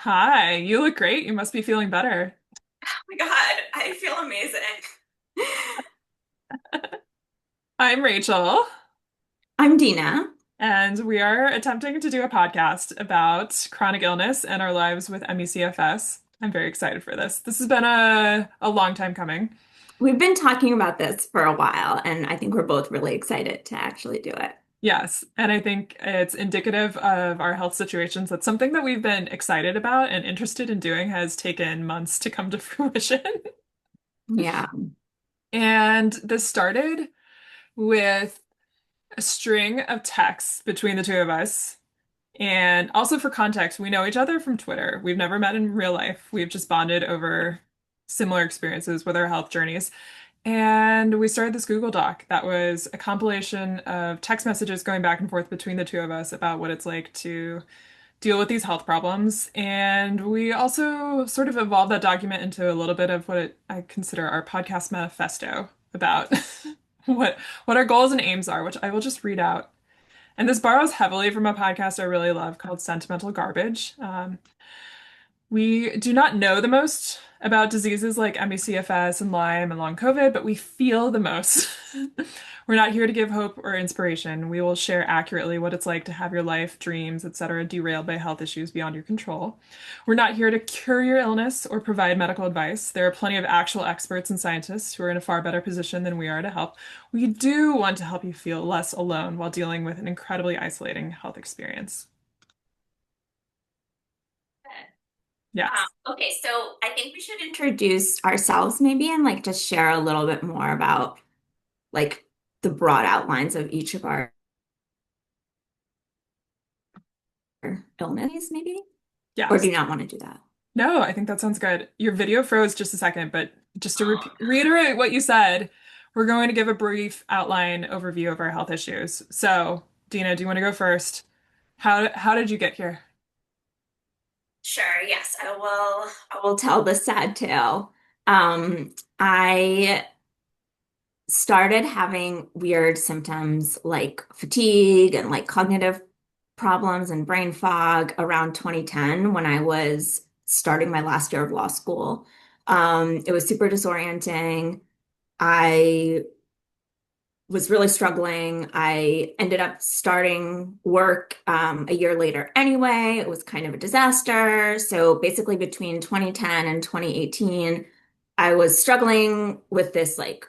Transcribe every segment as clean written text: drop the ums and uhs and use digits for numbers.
Hi, you look great. You must be feeling better. My God, I feel amazing. I'm Rachel, I'm Dina. and we are attempting to do a podcast about chronic illness and our lives with ME/CFS. I'm very excited for this. This has been a long time coming. We've been talking about this for a while, and I think we're both really excited to actually do it. Yes, and I think it's indicative of our health situations. That's something that we've been excited about and interested in doing has taken months to come to fruition. Yeah. And this started with a string of texts between the two of us. And also for context, we know each other from Twitter. We've never met in real life. We've just bonded over similar experiences with our health journeys. And we started this Google Doc that was a compilation of text messages going back and forth between the two of us about what it's like to deal with these health problems. And we also sort of evolved that document into a little bit of I consider our podcast manifesto about what our goals and aims are, which I will just read out. And this borrows heavily from a podcast I really love called Sentimental Garbage. We do not know the most about diseases like ME/CFS and Lyme and long COVID, but we feel the most. We're not here to give hope or inspiration. We will share accurately what it's like to have your life, dreams, etc., derailed by health issues beyond your control. We're not here to cure your illness or provide medical advice. There are plenty of actual experts and scientists who are in a far better position than we are to help. We do want to help you feel less alone while dealing with an incredibly isolating health experience. Yes. Okay, so I think we should introduce ourselves maybe and like just share a little bit more about like the broad outlines of each of our illnesses, maybe? Or do Yes. you not want to do that? No, I think that sounds good. Your video froze just a second, but just to reiterate what you said, we're going to give a brief outline overview of our health issues. So, Dina, do you want to go first? How did you get here? Sure, yes, I will. I will tell the sad tale. I started having weird symptoms like fatigue and like cognitive problems and brain fog around 2010 when I was starting my last year of law school. It was super disorienting. I was really struggling. I ended up starting work a year later anyway. It was kind of a disaster. So basically, between 2010 and 2018, I was struggling with this like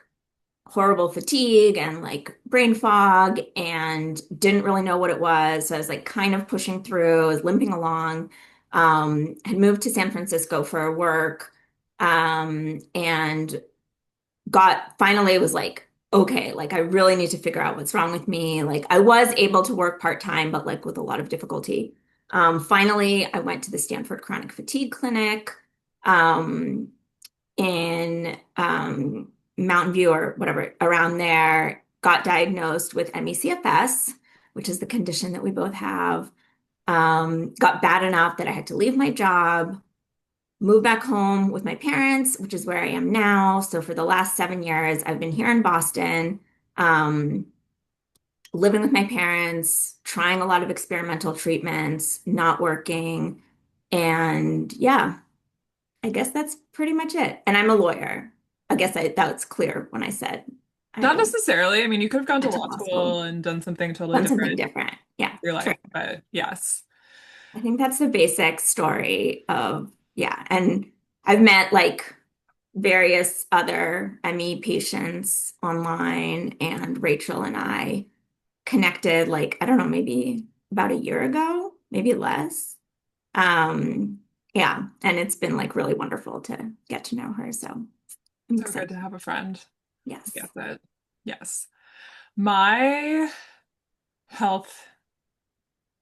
horrible fatigue and like brain fog and didn't really know what it was. So I was like kind of pushing through, I was limping along. Had moved to San Francisco for work, and got finally was like, okay, like I really need to figure out what's wrong with me. Like I was able to work part-time, but like with a lot of difficulty. Finally, I went to the Stanford Chronic Fatigue Clinic. Um, in Mountain View or whatever around there, got diagnosed with ME/CFS, which is the condition that we both have. Got bad enough that I had to leave my job, move back home with my parents, which is where I am now. So for the last 7 years, I've been here in Boston, um, living with my parents, trying a lot of experimental treatments, not working. And yeah, I guess that's pretty much it. And I'm a lawyer. I guess that was clear when I said Not I necessarily. I mean, you could have gone to went to law law school. school and done something totally Done something different different. Yeah, with your true. life, but yes. I think that's the basic story of, yeah. And I've met like various other ME patients online, and Rachel and I connected like, I don't know, maybe about a year ago, maybe less. Um, yeah, and it's been like really wonderful to get to know her. So I'm So good excited. to have a friend who Yes. gets it. Yes. My health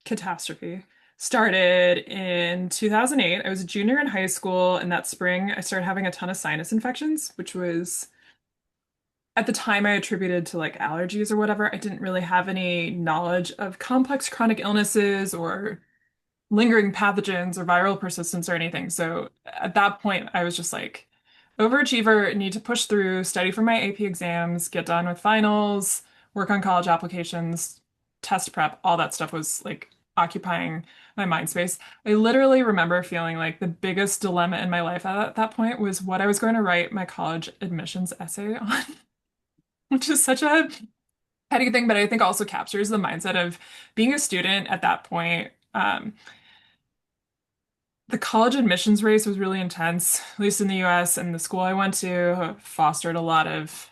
catastrophe started in 2008. I was a junior in high school, and that spring I started having a ton of sinus infections, which was at the time I attributed to like allergies or whatever. I didn't really have any knowledge of complex chronic illnesses or lingering pathogens or viral persistence or anything. So at that point, I was just like, overachiever, need to push through, study for my AP exams, get done with finals, work on college applications, test prep, all that stuff was like occupying my mind space. I literally remember feeling like the biggest dilemma in my life at that point was what I was going to write my college admissions essay on, which is such a petty thing, but I think also captures the mindset of being a student at that point. The college admissions race was really intense, at least in the US, and the school I went to fostered a lot of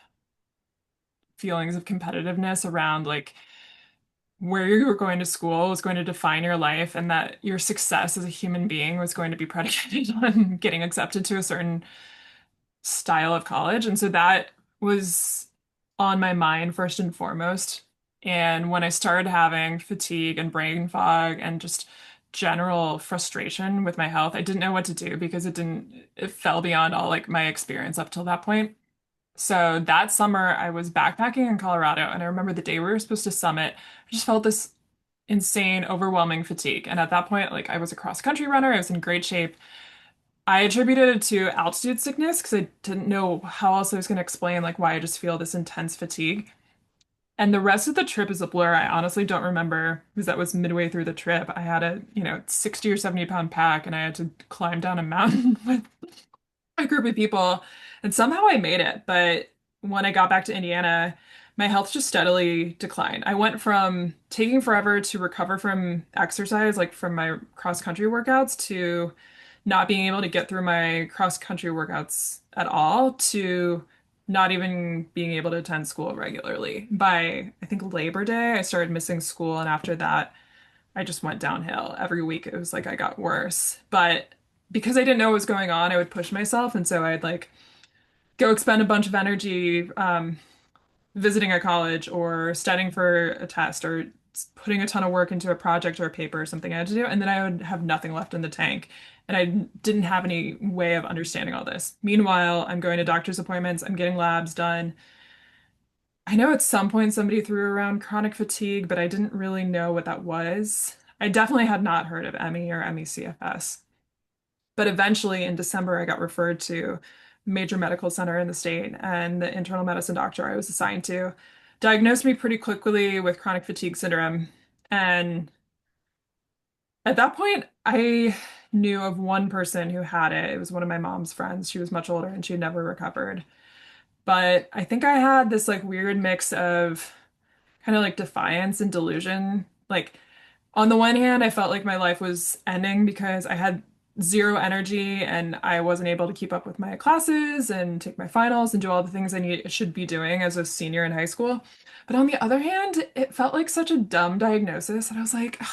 feelings of competitiveness around like where you were going to school was going to define your life, and that your success as a human being was going to be predicated on getting accepted to a certain style of college. And so that was on my mind first and foremost. And when I started having fatigue and brain fog and just general frustration with my health, I didn't know what to do because it fell beyond all like my experience up till that point. So that summer I was backpacking in Colorado, and I remember the day we were supposed to summit, I just felt this insane, overwhelming fatigue. And at that point, like I was a cross country runner, I was in great shape. I attributed it to altitude sickness because I didn't know how else I was going to explain like why I just feel this intense fatigue. And the rest of the trip is a blur. I honestly don't remember because that was midway through the trip. I had a, 60 or 70 pound pack and I had to climb down a mountain with a group of people, and somehow I made it. But when I got back to Indiana, my health just steadily declined. I went from taking forever to recover from exercise, like from my cross country workouts, to not being able to get through my cross country workouts at all, to not even being able to attend school regularly. By I think Labor Day, I started missing school, and after that, I just went downhill. Every week it was like I got worse. But because I didn't know what was going on, I would push myself. And so I'd like go expend a bunch of energy visiting a college or studying for a test or putting a ton of work into a project or a paper or something I had to do. And then I would have nothing left in the tank. And I didn't have any way of understanding all this. Meanwhile, I'm going to doctor's appointments, I'm getting labs done. I know at some point somebody threw around chronic fatigue, but I didn't really know what that was. I definitely had not heard of ME or ME/CFS. But eventually in December, I got referred to a major medical center in the state, and the internal medicine doctor I was assigned to diagnosed me pretty quickly with chronic fatigue syndrome. And at that point, I knew of one person who had it. It was one of my mom's friends. She was much older and she had never recovered. But I think I had this like weird mix of kind of like defiance and delusion. Like, on the one hand, I felt like my life was ending because I had zero energy and I wasn't able to keep up with my classes and take my finals and do all the things should be doing as a senior in high school. But on the other hand, it felt like such a dumb diagnosis. And I was like, "Ugh,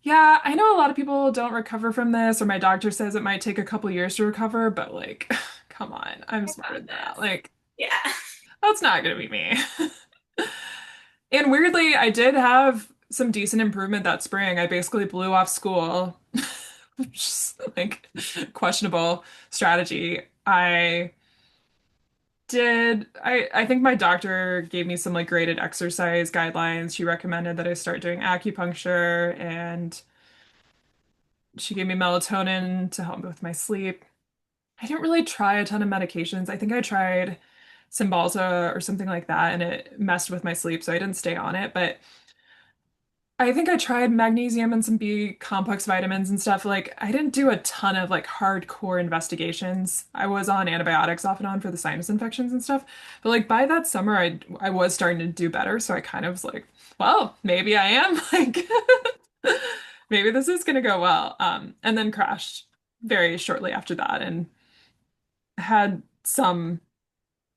yeah, I know a lot of people don't recover from this, or my doctor says it might take a couple years to recover, but like, come on, I'm I smarter got than that. this. Like, Yeah. that's not gonna be me." And weirdly, I did have some decent improvement that spring. I basically blew off school, which is like questionable strategy. I think my doctor gave me some like graded exercise guidelines. She recommended that I start doing acupuncture, and she gave me melatonin to help me with my sleep. I didn't really try a ton of medications. I think I tried Cymbalta or something like that, and it messed with my sleep, so I didn't stay on it. But I think I tried magnesium and some B complex vitamins and stuff. Like, I didn't do a ton of like hardcore investigations. I was on antibiotics off and on for the sinus infections and stuff. But like by that summer, I was starting to do better. So I kind of was like, well, maybe I am like maybe this is gonna go well. And then crashed very shortly after that and had some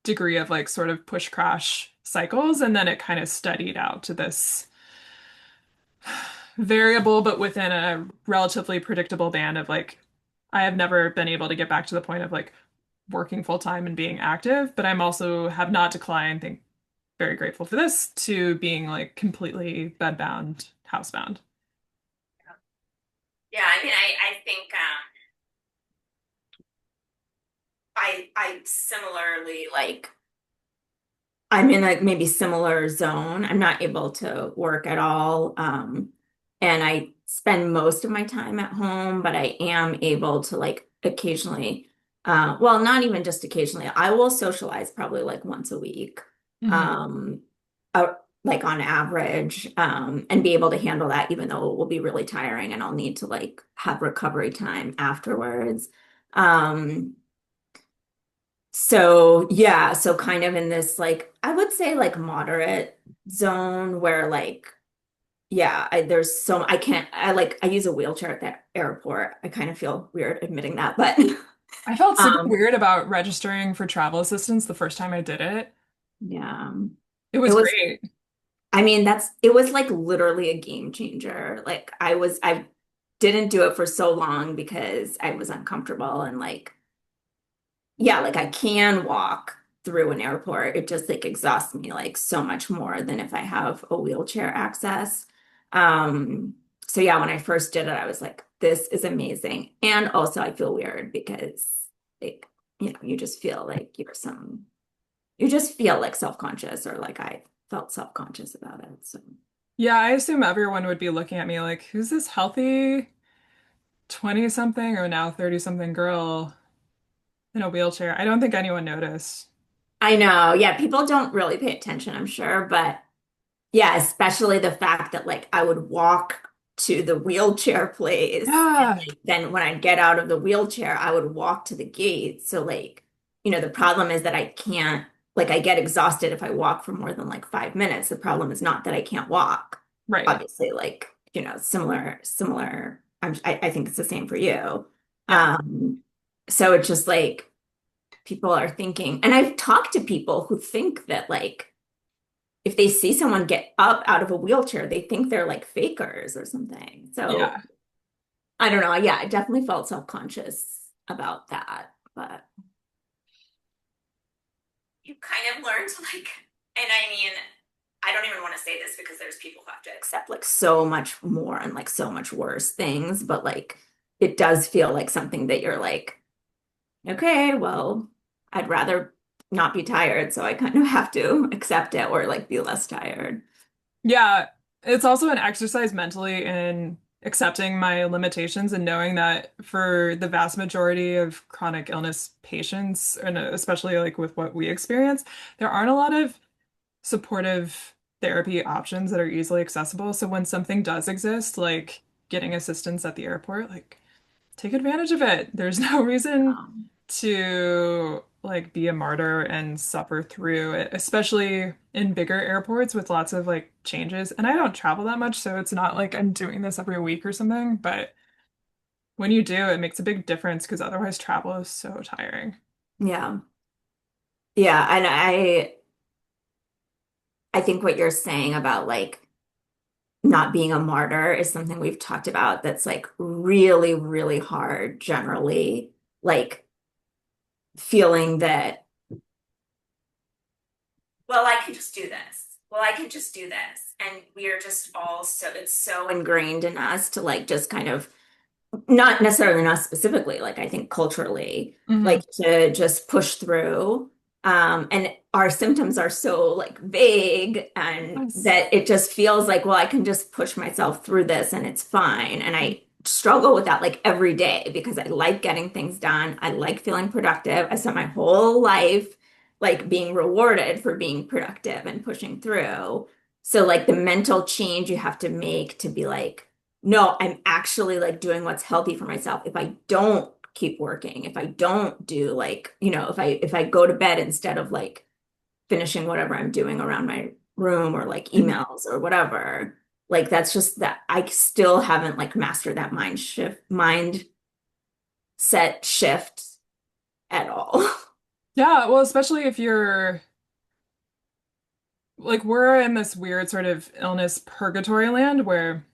degree of like sort of push crash cycles, and then it kind of steadied out to this variable but within a relatively predictable band of like I have never been able to get back to the point of like working full time and being active, but I'm also have not declined, think very grateful for this, to being like completely bedbound, housebound. Yeah, I mean, I think I similarly like I'm in a maybe similar zone. I'm not able to work at all. And I spend most of my time at home, but I am able to like occasionally, well, not even just occasionally, I will socialize probably like once a week. Hmm. Um, like on average, and be able to handle that, even though it will be really tiring and I'll need to like have recovery time afterwards. Um, so yeah, so kind of in this like I would say like moderate zone where like yeah, there's so I can't I like I use a wheelchair at that airport. I kind of feel weird admitting that, but I felt super um weird about registering for travel assistance the first time I did it. yeah. It It was was great. I mean it was like literally a game changer. Like I didn't do it for so long because I was uncomfortable and like yeah, like I can walk through an airport. It just like exhausts me like so much more than if I have a wheelchair access. Um, so yeah, when I first did it, I was like, this is amazing. And also I feel weird because like, you just feel like you just feel like self-conscious or like I felt self-conscious about it. So Yeah, I assume everyone would be looking at me like, who's this healthy 20 something or now 30 something girl in a wheelchair? I don't think anyone noticed. I know, yeah, people don't really pay attention, I'm sure, but yeah, especially the fact that like I would walk to the wheelchair place and Yeah, like then when I'd get out of the wheelchair, I would walk to the gate. So like, the problem is that I can't like I get exhausted if I walk for more than like 5 minutes. The problem is not that I can't walk. right. Obviously, like, similar. I think it's the same for you. Yeah. Um, so it's just like people are thinking, and I've talked to people who think that like if they see someone get up out of a wheelchair, they think they're like fakers or something. So Yeah. I don't know. Yeah, I definitely felt self-conscious about that. But you kind of learn to like, and I mean, I don't even want to say this because there's people who have to accept like so much more and like so much worse things, but like it does feel like something that you're like, okay, well, I'd rather not be tired, so I kind of have to accept it or like be less tired. Yeah. It's also an exercise mentally in accepting my limitations and knowing that for the vast majority of chronic illness patients, and especially like with what we experience, there aren't a lot of supportive therapy options that are easily accessible. So when something does exist, like getting assistance at the airport, like take advantage of it. There's no reason Um, to like be a martyr and suffer through it, especially in bigger airports with lots of like changes. And I don't travel that much, so it's not like I'm doing this every week or something, but when you do, it makes a big difference because otherwise travel is so tiring. yeah. Yeah, and I think what you're saying about like not being a martyr is something we've talked about that's like really, really hard generally. Like feeling that, well, I could just do this. Well, I could just do this. And we are just all so, it's so ingrained in us to like just kind of not necessarily not specifically, like I think culturally, Hmm. like to just push through. And our symptoms are so like vague and Yes. that it just feels like, well, I can just push myself through this and it's fine. And I struggle with that like every day because I like getting things done. I like feeling productive. I spent my whole life like being rewarded for being productive and pushing through. So like the mental change you have to make to be like, no, I'm actually like doing what's healthy for myself. If I don't keep working, if I don't do like, if I go to bed instead of like finishing whatever I'm doing around my room or like emails or whatever, like that's just that I still haven't like mastered that mindset shift at all. Yeah, well, especially if you're like we're in this weird sort of illness purgatory land where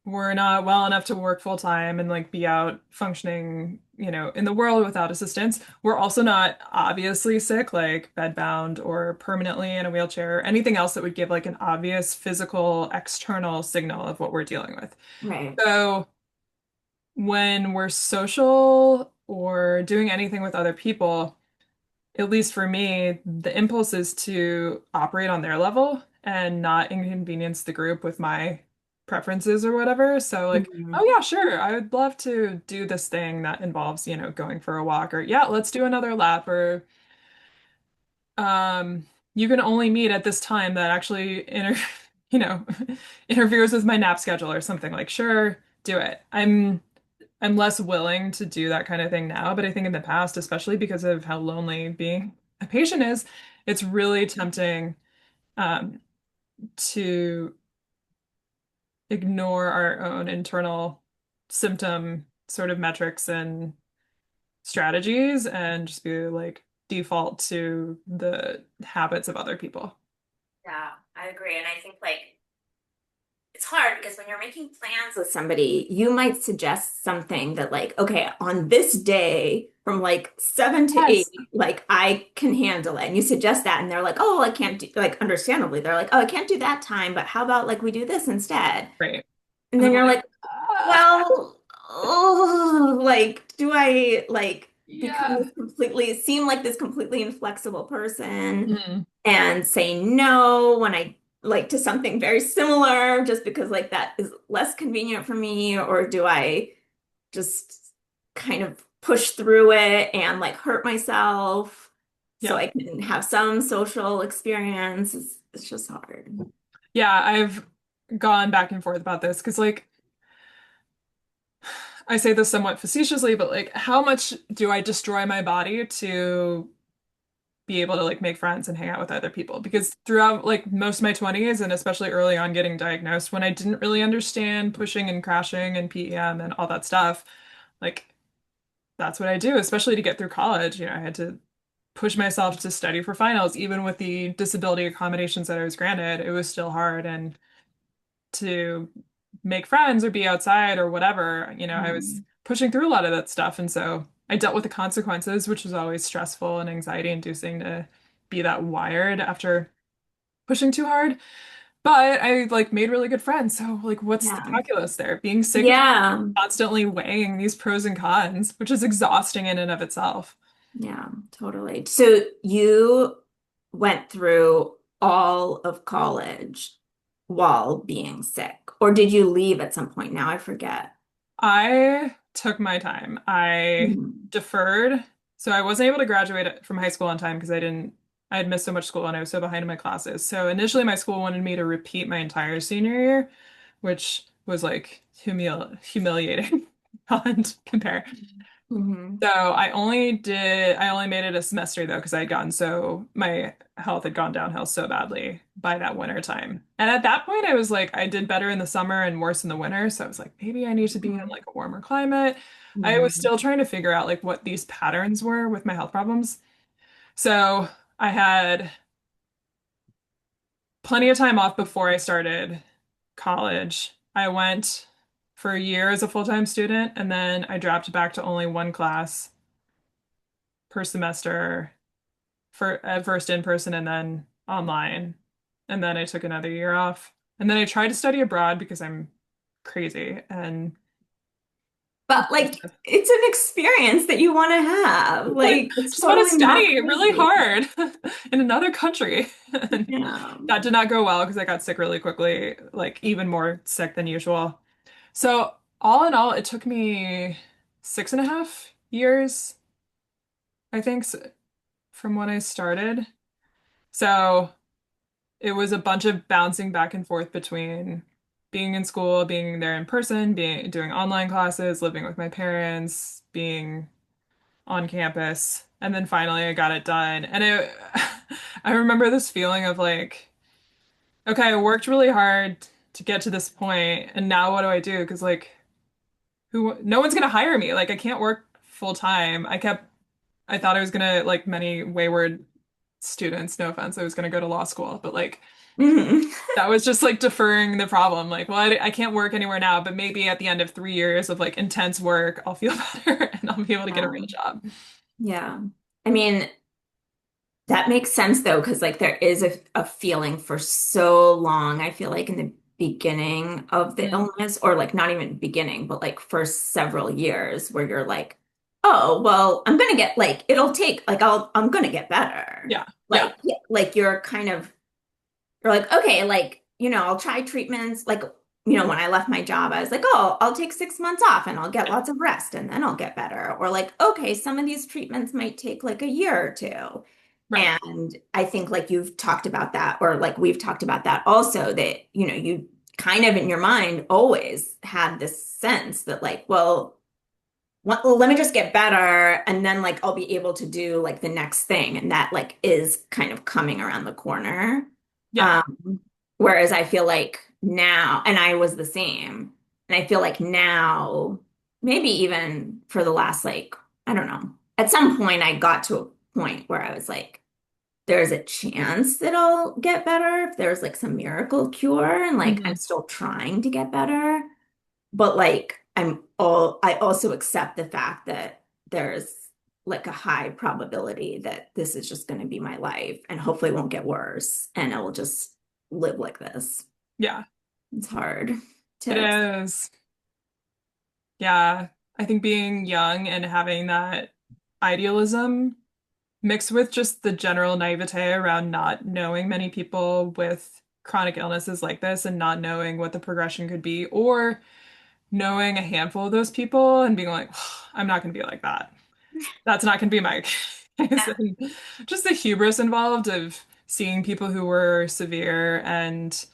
we're not well enough to work full time and like be out functioning, in the world without assistance. We're also not obviously sick, like bedbound or permanently in a wheelchair, or anything else that would give like an obvious physical external signal of what we're dealing with. Right. So when we're social or doing anything with other people, at least for me, the impulse is to operate on their level and not inconvenience the group with my preferences or whatever. So like, oh Mhm. yeah, sure, I would love to do this thing that involves, going for a walk or yeah, let's do another lap or you can only meet at this time that actually you know, interferes with my nap schedule or something. Like, sure, do it. I'm less willing to do that kind of thing now, but I think in the past, especially because of how lonely being a patient is, it's really tempting um, to ignore our own internal symptom sort of metrics and strategies and just be like default to the habits of other people. Yeah, I agree. And I think like it's hard because when you're making plans with somebody, you might suggest something that like, okay, on this day from like 7 to 8, Yes. like I can handle it. And you suggest that and they're like, oh, I can't do like understandably, they're like, oh, I can't do that time, but how about like we do this instead? Great. And And then I'm you're like, like, well, oh, like, do I like become yeah. this completely, seem like this completely inflexible person Mhm. and say no when I like to something very similar just because like that is less convenient for me? Or do I just kind of push through it and like hurt myself so Yeah. I can have some social experience? It's just hard. Yeah, I've gone back and forth about this because, like, I say this somewhat facetiously, but like, how much do I destroy my body to be able to like make friends and hang out with other people? Because throughout like most of my 20s and especially early on getting diagnosed, when I didn't really understand pushing and crashing and PEM and all that stuff, like, that's what I do, especially to get through college. You know, I had to push myself to study for finals, even with the disability accommodations that I was granted. It was still hard. And to make friends or be outside or whatever, you know, I was Mhm. pushing through a lot of that stuff. And so I dealt with the consequences, which was always stressful and anxiety inducing to be that wired after pushing too hard. But I like made really good friends. So like what's the Yeah. calculus there? Being sick is Yeah. constantly weighing these pros and cons, which is exhausting in and of itself. Yeah, totally. So you went through all of college while being sick, or did you leave at some point? Now I forget. I took my time. I Mhm. deferred. So I wasn't able to graduate from high school on time because I had missed so much school and I was so behind in my classes. So initially my school wanted me to repeat my entire senior year, which was like humiliating beyond compare. Mhm. So I only made it a semester though, because I had gotten my health had gone downhill so badly by that winter time. And at that point, I was like, I did better in the summer and worse in the winter. So I was like, maybe I need to be in Mhm. like a warmer climate. I was Mhm. still trying to figure out like what these patterns were with my health problems. So I had plenty of time off before I started college. I went for a year as a full-time student, and then I dropped back to only one class per semester for at first in person and then online. And then I took another year off. And then I tried to study abroad because I'm crazy and But like it's an experience that you want to have. Like it's just want to totally not study really crazy. hard in another country. And Yeah. that did not go well because I got sick really quickly, like even more sick than usual. So all in all, it took me 6.5 years, I think, from when I started. So it was a bunch of bouncing back and forth between being in school, being there in person, being doing online classes, living with my parents, being on campus, and then finally I got it done. And I remember this feeling of like, okay, I worked really hard to get to this point, and now what do I do? Because like, no one's gonna hire me. Like, I can't work full time. I thought I was gonna, like many wayward students, no offense, I was gonna go to law school, but like, Mhm. that was just like deferring the problem. Like, well, I can't work anywhere now, but maybe at the end of 3 years of like intense work, I'll feel better and I'll be able to get a Yeah. real job. Yeah. I mean, that makes sense though, because like there is a feeling for so long. I feel like in the beginning of the Mm. illness, or like not even beginning, but like for several years where you're like, oh, well, I'm gonna get like it'll take like I'm gonna get better. Yeah. Yeah. Like yeah, like you're kind of you're like, okay, like, I'll try treatments. Like, when I left my job, I was like, oh, I'll take 6 months off and I'll get Yeah. lots of rest and then I'll get better. Or like, okay, some of these treatments might take like a year or two. Right. And I think like you've talked about that, or like we've talked about that also, that, you kind of in your mind always had this sense that like, well, let me just get better and then like I'll be able to do like the next thing. And that like is kind of coming around the corner. Yeah. Um, Whereas I feel like now, and I was the same, and I feel like now, maybe even for the last like, I don't know, at some point I got to a point where I was like, there's a chance that I'll get better if there's like some miracle cure, and like I'm Hmm. still trying to get better. But like I also accept the fact that there's like a high probability that this is just going to be my life and hopefully it won't get worse and I will just live like this. Yeah. It's hard It to accept. is. Yeah. I think being young and having that idealism mixed with just the general naivete around not knowing many people with chronic illnesses like this and not knowing what the progression could be, or knowing a handful of those people and being like, I'm not going to be like that. That's not going to be my case. Yeah. And just the hubris involved of seeing people who were severe and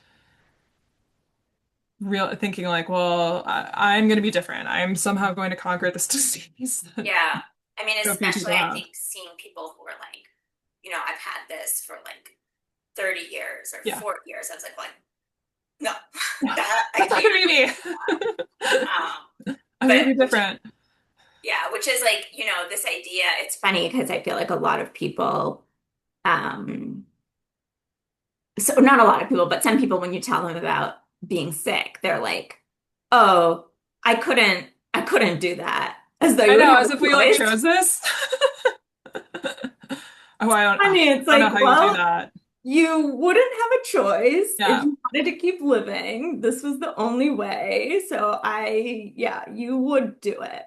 real thinking like, well, I'm going to be different. I'm somehow going to conquer this disease that Yeah. I mean, so few especially people I have. think seeing people who are like, I've had this for like 30 years or Yeah. 40 years. I was like, no, Yeah. that I That's not can't going to be me. do that. I'm But going to be which different. Yeah, which is like, this idea. It's funny because I feel like a lot of people, um, so not a lot of people, but some people, when you tell them about being sick, they're like, "Oh, I couldn't do that," as though I you would know, have as if a we like choice. chose this. Oh, I Funny, it's don't know like, how you do well, that. you wouldn't have a choice if Yeah. you wanted to keep living. This was the only way. So yeah, you would do it.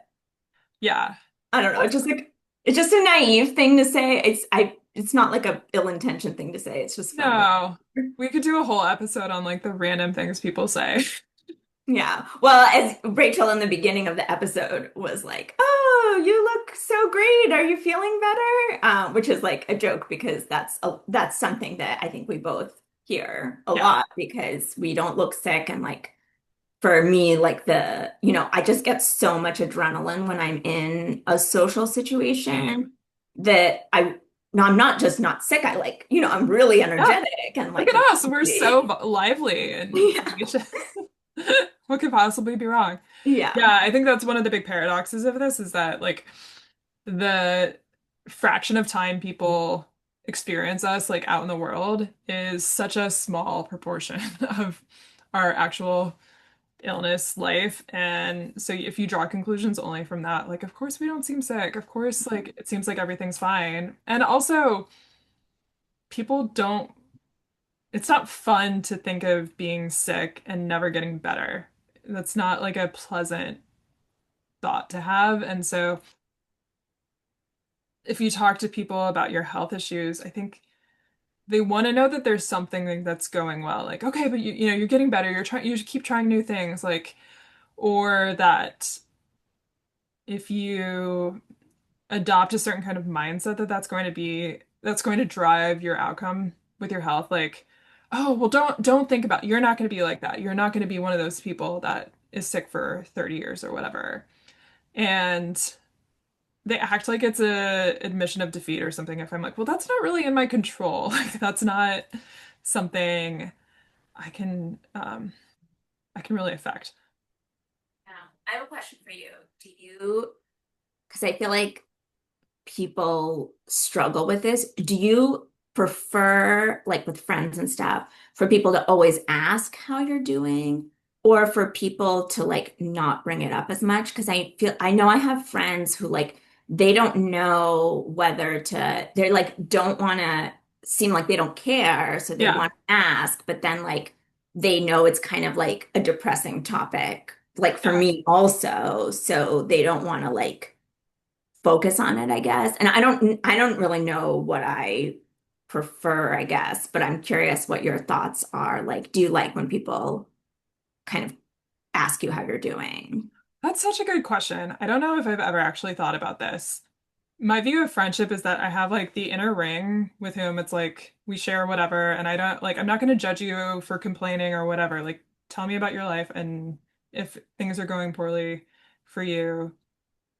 Yeah. I don't know. It's just a naive thing to say. It's not like a ill-intentioned thing to say. It's just funny. No. We could do a whole episode on like the random things people say. Yeah. Well, as Rachel in the beginning of the episode was like, "Oh, you look so great. Are you feeling better?" Which is like a joke because that's something that I think we both hear a Yeah. lot because we don't look sick, and like for me, like I just get so much adrenaline when I'm in a social situation that no, I'm not just not sick. I like, I'm really Yeah. energetic and Look like at us. We're so bubbly. lively and Yeah. vivacious. What could possibly be wrong? Yeah. Yeah, I think that's one of the big paradoxes of this is that like the fraction of time people experience us like out in the world is such a small proportion of our actual illness life. And so if you draw conclusions only from that, like of course we don't seem sick. Of course, like it seems like everything's fine. And also people don't it's not fun to think of being sick and never getting better. That's not like a pleasant thought to have. And so if you talk to people about your health issues, I think they want to know that there's something that's going well. Like, okay, but you're getting better. You should keep trying new things. Like, or that if you adopt a certain kind of mindset that's going to drive your outcome with your health. Like, oh, well, don't think about you're not going to be like that. You're not going to be one of those people that is sick for 30 years or whatever. And they act like it's a admission of defeat or something if I'm like, well, that's not really in my control. Like that's not something I can I can really affect. Yeah. I have a question for you. Because I feel like people struggle with this. Do you prefer, like with friends and stuff, for people to always ask how you're doing, or for people to like not bring it up as much? Because I know I have friends who like they don't know whether to, they're like don't want to seem like they don't care, so they Yeah. want to ask, but then like they know it's kind of like a depressing topic, like for Yeah. me also, so they don't want to like focus on it, I guess. And I don't really know what I prefer, I guess, but I'm curious what your thoughts are. Like, do you like when people kind of ask you how you're doing? That's such a good question. I don't know if I've ever actually thought about this. my view of friendship is that I have like the inner ring with whom it's like we share whatever, and I don't like I'm not going to judge you for complaining or whatever. Like tell me about your life, and if things are going poorly for you,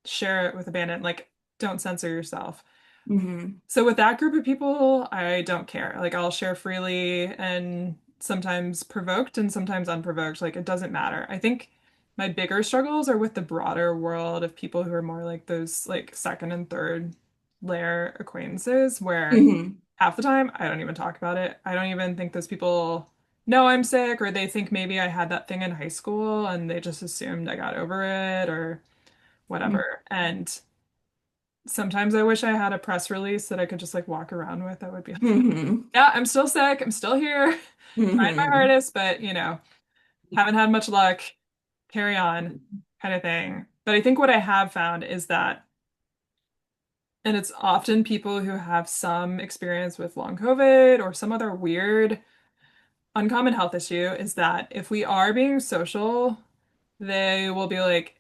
share it with abandon. Like don't censor yourself. Hmm. So with that group of people, I don't care. Like I'll share freely and sometimes provoked and sometimes unprovoked. Like it doesn't matter. I think my bigger struggles are with the broader world of people who are more like those like second and third layer acquaintances where Hmm. half the time I don't even talk about it. I don't even think those people know I'm sick or they think maybe I had that thing in high school and they just assumed I got over it or whatever. And sometimes I wish I had a press release that I could just like walk around with. That would be like, Hmm. yeah, I'm still sick. I'm still here. Trying my Hmm. hardest, but haven't had much luck. Carry on, kind of thing. But I think what I have found is that, and it's often people who have some experience with long COVID or some other weird, uncommon health issue, is that if we are being social, they will be like,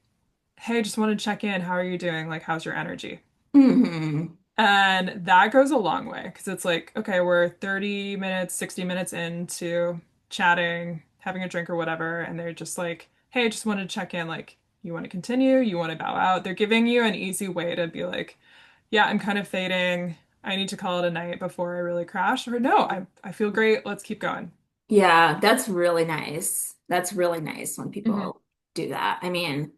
hey, just want to check in. How are you doing? Like, how's your energy? Hmm. And that goes a long way because it's like, okay, we're 30 minutes, 60 minutes into chatting, having a drink or whatever, and they're just like, hey, just wanted to check in. Like, you want to continue? You want to bow out? They're giving you an easy way to be like, yeah, I'm kind of fading. I need to call it a night before I really crash. Or no, I feel great. Let's keep going. Yeah, that's really nice. That's really nice when Hmm. people do that. I mean,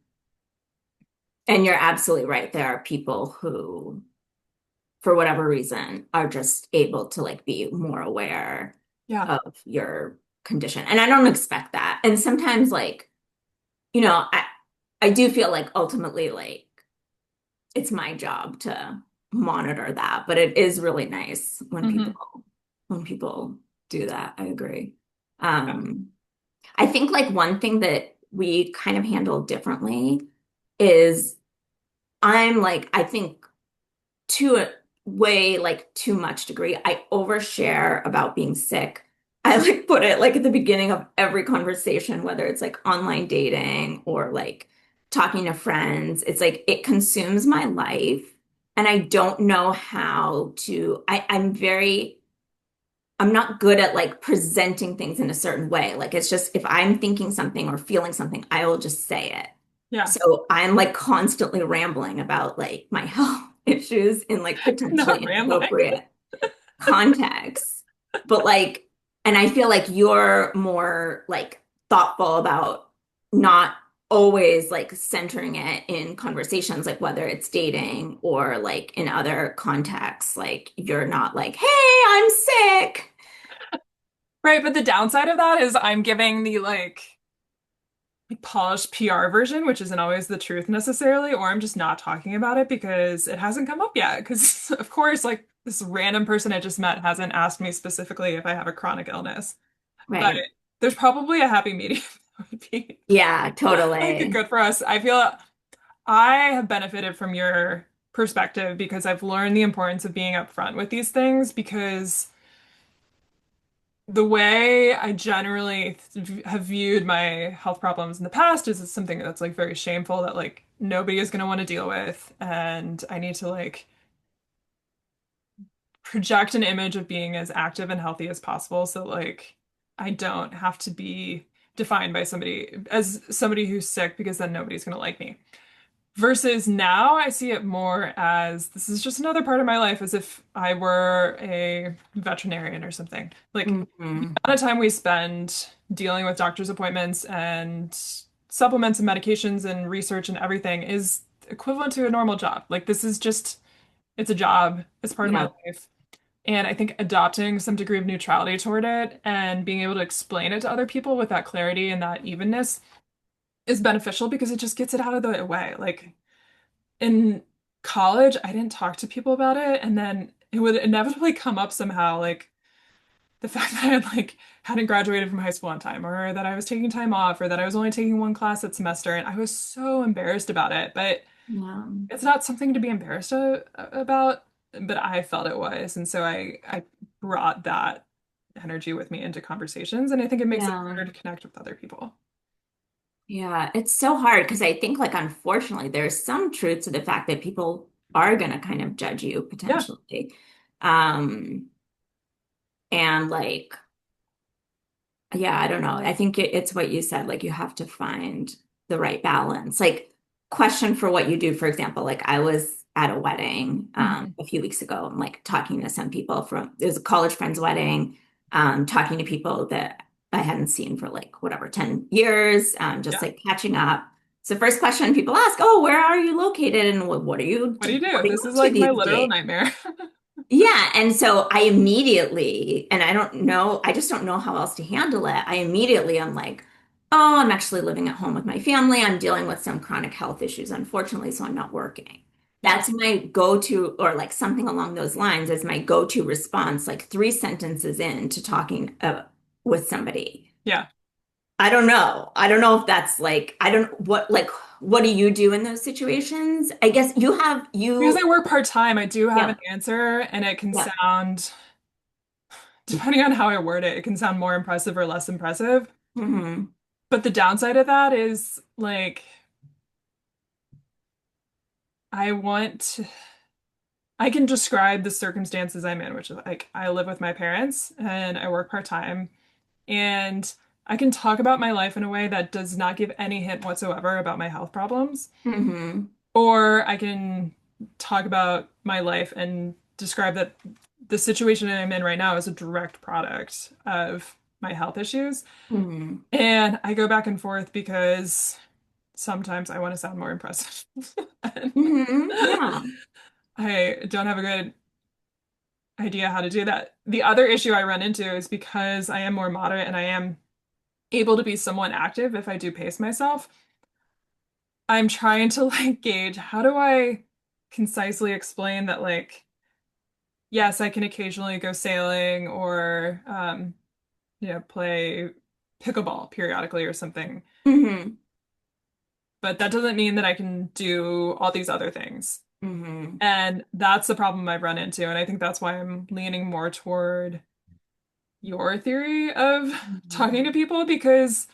and you're absolutely right. There are people who, for whatever reason, are just able to like be more aware Yeah. of your condition. And I don't expect that. And sometimes like, I do feel like ultimately like it's my job to monitor that, but it is really nice Hmm. when people do that. I agree. Um, I think like one thing that we kind of handle differently is I'm like, I think to a way like too much degree, I overshare about being sick. I like put it like at the beginning of every conversation, whether it's like online dating or like talking to friends. It's like it consumes my life. And I don't know how to, I'm not good at like presenting things in a certain way. Like it's just if I'm thinking something or feeling something, I will just say it. Yeah. So I'm like constantly rambling about like my health issues in like potentially Not rambling. inappropriate contexts. But like, and I feel like you're more like thoughtful about not always like centering it in conversations, like whether it's dating or like in other contexts, like you're not like, hey, I'm sick. Right, but the downside of that is I'm giving the like polished PR version, which isn't always the truth necessarily, or I'm just not talking about it because it hasn't come up yet. Because, of course, like this random person I just met hasn't asked me specifically if I have a chronic illness. But Right. there's probably a happy medium that would be Yeah, like totally. good for us. I feel I have benefited from your perspective because I've learned the importance of being upfront with these things because the way I generally have viewed my health problems in the past is it's something that's like very shameful that like nobody is going to want to deal with. And I need to like project an image of being as active and healthy as possible so like I don't have to be defined by somebody as somebody who's sick because then nobody's going to like me. Versus now, I see it more as this is just another part of my life, as if I were a veterinarian or something. Like Hmm. amount of time we spend dealing with doctor's appointments and supplements and medications and research and everything is equivalent to a normal job. Like this is just, it's a job, it's part of my Yeah. life. And I think adopting some degree of neutrality toward it and being able to explain it to other people with that clarity and that evenness is beneficial because it just gets it out of the way. Like in college, I didn't talk to people about it, and then it would inevitably come up somehow, like the fact that I had like hadn't graduated from high school on time, or that I was taking time off, or that I was only taking one class that semester, and I was so embarrassed about it. But Yeah. it's not something to be embarrassed about, but I felt it was, and so I brought that energy with me into conversations, and I think it makes it Yeah. harder to connect with other people. Yeah. It's so hard because I think like unfortunately there's some truth to the fact that people are going to kind of judge you Yeah. potentially. Um, and like, yeah, I don't know. I think it's what you said. Like, you have to find the right balance. Like, question for what you do. For example, like I was at a wedding Hmm. a few weeks ago. I'm like talking to some people from, it was a college friend's wedding, talking to people that I hadn't seen for like whatever, 10 years, just Yeah. like catching up. So first question people ask, oh, where are you located and what are you What do you what do? are you This is up to like my these literal days? nightmare. Yeah, and so I immediately, and I don't know, I just don't know how else to handle it. I immediately am like, oh, I'm actually living at home with my family. I'm dealing with some chronic health issues, unfortunately, so I'm not working. Yeah. That's my go-to, or like something along those lines is my go-to response, like three sentences in to talking with somebody. Yeah. I don't know. I don't know if that's like, I don't, what do you do in those situations? I guess Because I work part-time, I do have an yeah, answer, and it can yeah. sound, depending on how I word it, it can sound more impressive or less impressive. Hmm. But the downside of that is like I want to, I can describe the circumstances I'm in, which is like I live with my parents and I work part-time, and I can talk about my life in a way that does not give any hint whatsoever about my health problems. Hmm. Or I can talk about my life and describe that the situation I'm in right now is a direct product of my health issues. Hmm. And I go back and forth because sometimes I want to sound more impressive. And Hmm. Yeah. I don't have a good idea how to do that. The other issue I run into is because I am more moderate and I am able to be somewhat active if I do pace myself. I'm trying to like gauge how do I concisely explain that like yes, I can occasionally go sailing or play pickleball periodically or something. Hmm. But that doesn't mean that I can do all these other things. Hmm. And that's the problem I've run into. And I think that's why I'm leaning more toward your theory of talking to Hmm. people because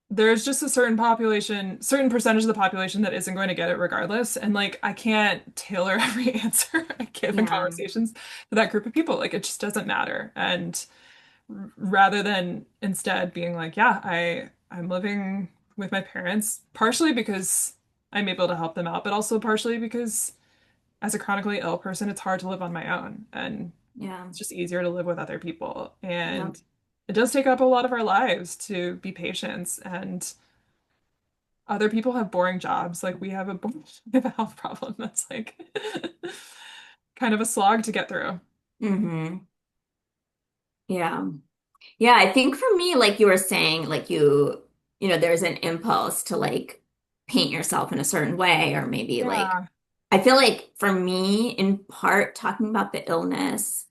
there's just a certain population, certain percentage of the population that isn't going to get it regardless. And like, I can't tailor every answer I give in Yeah. conversations to that group of people. Like, it just doesn't matter. And rather than instead being like, yeah, I'm living with my parents, partially because I'm able to help them out, but also partially because as a chronically ill person, it's hard to live on my own. And Yeah. it's just easier to live with other people. Yeah. And it does take up a lot of our lives to be patients. And other people have boring jobs. Like we have we have a health problem that's like kind of a slog to get through. Hmm. Yeah. Yeah. I think for me, like you were saying, like there's an impulse to like paint yourself in a certain way, or maybe like, Yeah. I feel like for me, in part, talking about the illness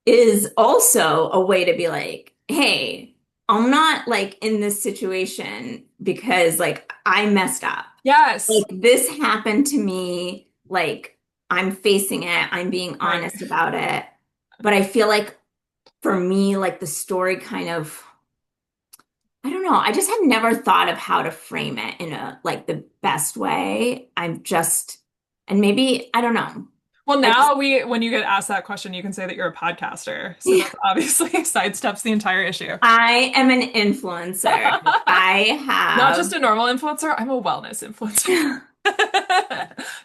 is also a way to be like, hey, I'm not like in this situation because like I messed up. Yes. Like this happened to me, like I'm facing it, I'm being Right. honest about it. But I feel like for me, like the story kind of, I don't know, I just had never thought of how to frame it in a like the best way. And maybe, I don't know. Well, I just, now when you get asked that question, you can say that you're a podcaster. So that obviously sidesteps the entire issue. I am an influencer. I Not just have, a normal influencer, I'm a wellness influencer.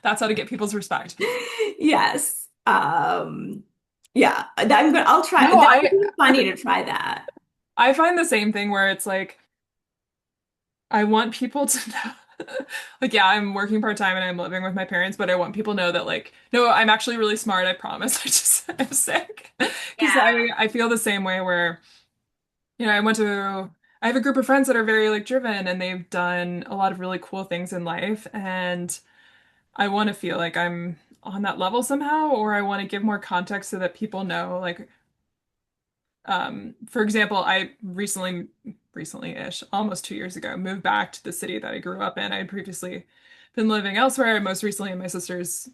That's how to get people's respect. yes. Yeah, I'll try. No, That would be funny to try that. I find the same thing where it's like I want people to know like yeah, I'm working part-time and I'm living with my parents, but I want people to know that like no, I'm actually really smart, I promise. I just I'm sick. Because Yeah. I feel the same way where I have a group of friends that are very like driven and they've done a lot of really cool things in life and I want to feel like I'm on that level somehow or I want to give more context so that people know like for example, I recently-ish, almost 2 years ago, moved back to the city that I grew up in. I had previously been living elsewhere, most recently in my sister's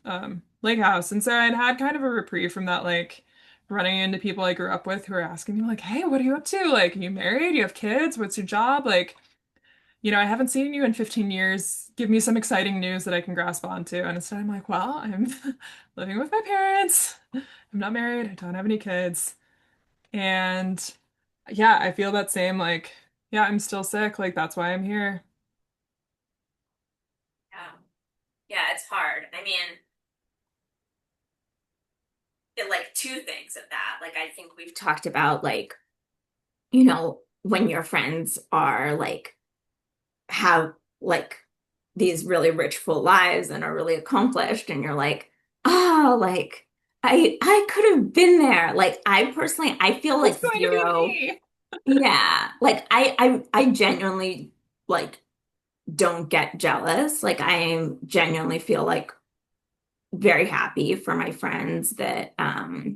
lake house. And so I'd had kind of a reprieve from that, like running into people I grew up with who are asking me, like, hey, what are you up to? Like, are you married? You have kids? What's your job? Like, I haven't seen you in 15 years. Give me some exciting news that I can grasp onto. And instead, I'm like, well, I'm living with my parents. I'm not married. I don't have any kids. And yeah, I feel that same, like, yeah, I'm still sick. Like, that's why I'm here. Yeah. Yeah, it's hard. I mean, like two things of that. Like I think we've talked about like, when your friends are like have like these really rich full lives and are really accomplished and you're like, oh, like I could have been there. Like I personally I feel It's like going to be zero. me. Yeah. Like I genuinely like don't get jealous. Like I genuinely feel like very happy for my friends that are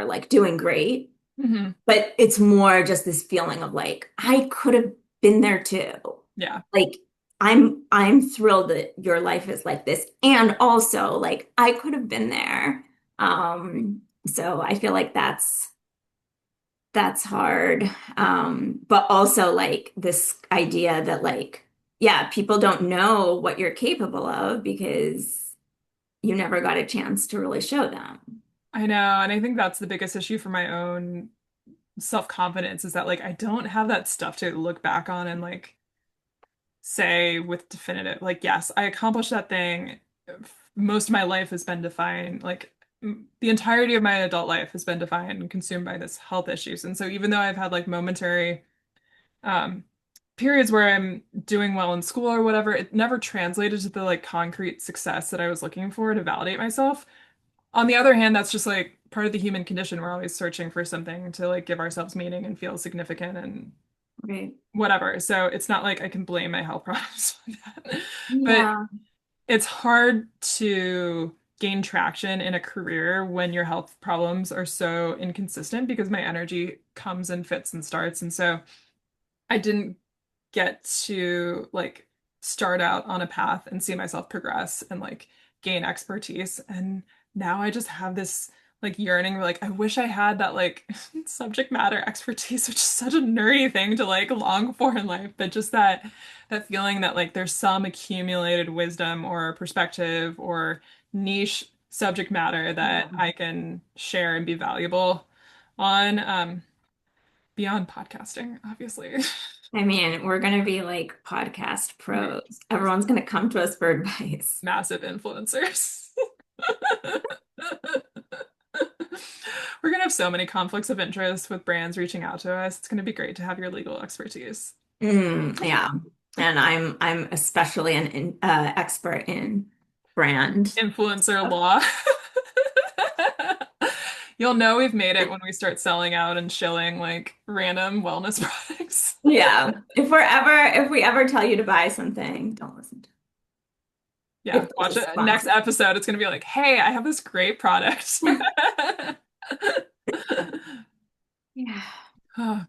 like doing great. Hmm. But it's more just this feeling of like I could have been there too. Yeah. Like I'm thrilled that your life is like this. And also like I could have been there. So I feel like that's hard. But also like this idea that like, yeah, people don't know what you're capable of because you never got a chance to really show them. I know. And I think that's the biggest issue for my own self-confidence is that, like, I don't have that stuff to look back on and, like, say with definitive, like, yes, I accomplished that thing. Most of my life has been defined, like, the entirety of my adult life has been defined and consumed by this health issues. And so even though I've had like momentary um periods where I'm doing well in school or whatever, it never translated to the like concrete success that I was looking for to validate myself. On the other hand, that's just like part of the human condition. We're always searching for something to like give ourselves meaning and feel significant and Right. whatever. So it's not like I can blame my health problems for that. But Yeah. it's hard to gain traction in a career when your health problems are so inconsistent because my energy comes and fits and starts. And so I didn't get to like start out on a path and see myself progress and like gain expertise. And now I just have this like yearning where like I wish I had that like subject matter expertise, which is such a nerdy thing to like long for in life, but just that feeling that like there's some accumulated wisdom or perspective or niche subject matter that Yeah. I can share and be valuable on beyond podcasting, obviously. I mean, we're going to be like podcast We're pros. Everyone's going to come to us for advice. massive influencers. We're gonna have so many conflicts of interest with brands reaching out to us. It's gonna be great to have your legal expertise. Yeah. And I'm especially an expert in brand. Influencer law. You'll know we've made it when we start selling out and shilling like random wellness products. Yeah. If we ever tell you to buy something, don't listen to Yeah, if there's a watch it. Next sponsor. episode, it's gonna be like, hey, I have this great product. Yeah. Oh,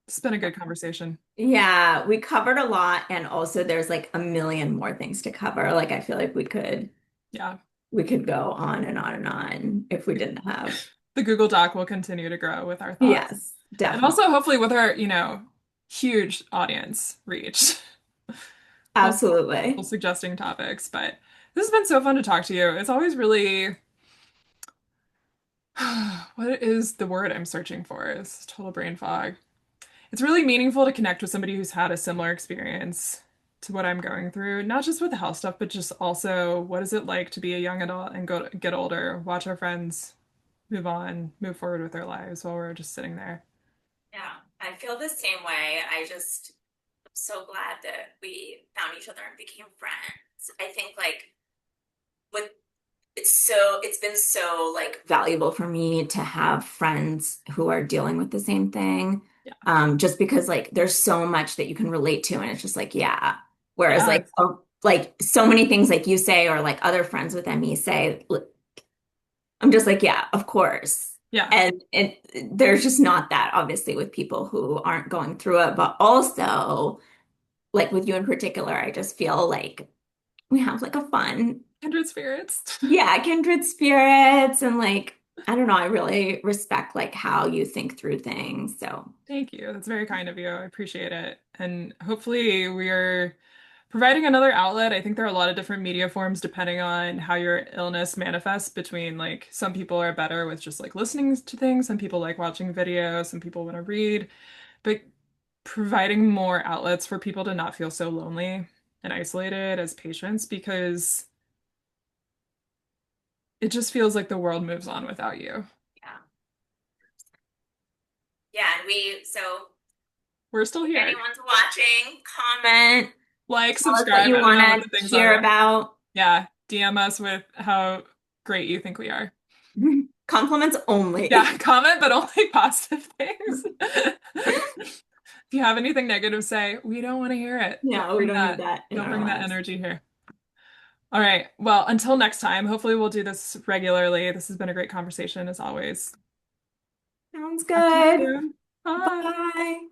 it's been a good conversation. Yeah, we covered a lot and also there's like a million more things to cover. Like I feel like Yeah. we could go on and on and on if we didn't have. The Google Doc will continue to grow with our thoughts. Yes, And also definitely. hopefully with our, huge audience reach. We'll Absolutely. suggesting topics, but this has been so fun to talk to you. It's always really what is the word I'm searching for? It's total brain fog. It's really meaningful to connect with somebody who's had a similar experience to what I'm going through, not just with the health stuff, but just also what is it like to be a young adult and get older, watch our friends move on, move forward with their lives while we're just sitting there. Yeah, I feel the same way. I just am so glad that we found each other and became friends. I think like with it's been so like valuable for me to have friends who are dealing with the same thing. Yeah. Just because like there's so much that you can relate to and it's just like, yeah. Whereas Yeah. like so many things like you say or like other friends with me say, I'm just like, yeah, of course. Yeah. And there's just not that obviously with people who aren't going through it, but also like with you in particular, I just feel like we have like a fun, Kindred spirits. yeah, kindred spirits and like I don't know, I really respect like how you think through things. So, Thank you. That's very kind of you. I appreciate it. And hopefully, we are providing another outlet. I think there are a lot of different media forms depending on how your illness manifests between like some people are better with just like listening to things, some people like watching videos, some people want to read, but providing more outlets for people to not feel so lonely and isolated as patients because it just feels like the world moves on without you. yeah. Yeah, and We're still if here. anyone's watching, comment, Like, tell us what subscribe. you I don't want know what the to things hear are. about. Yeah, DM us with how great you think we are. Compliments Yeah, only. comment, but only positive things. If you have anything negative, say, we don't want to hear it. Don't No, we bring don't need that. that in Don't our bring that lives. energy here. All right. Well, until next time, hopefully we'll do this regularly. This has been a great conversation as always. Sounds Talk to you good. soon. Bye. Bye.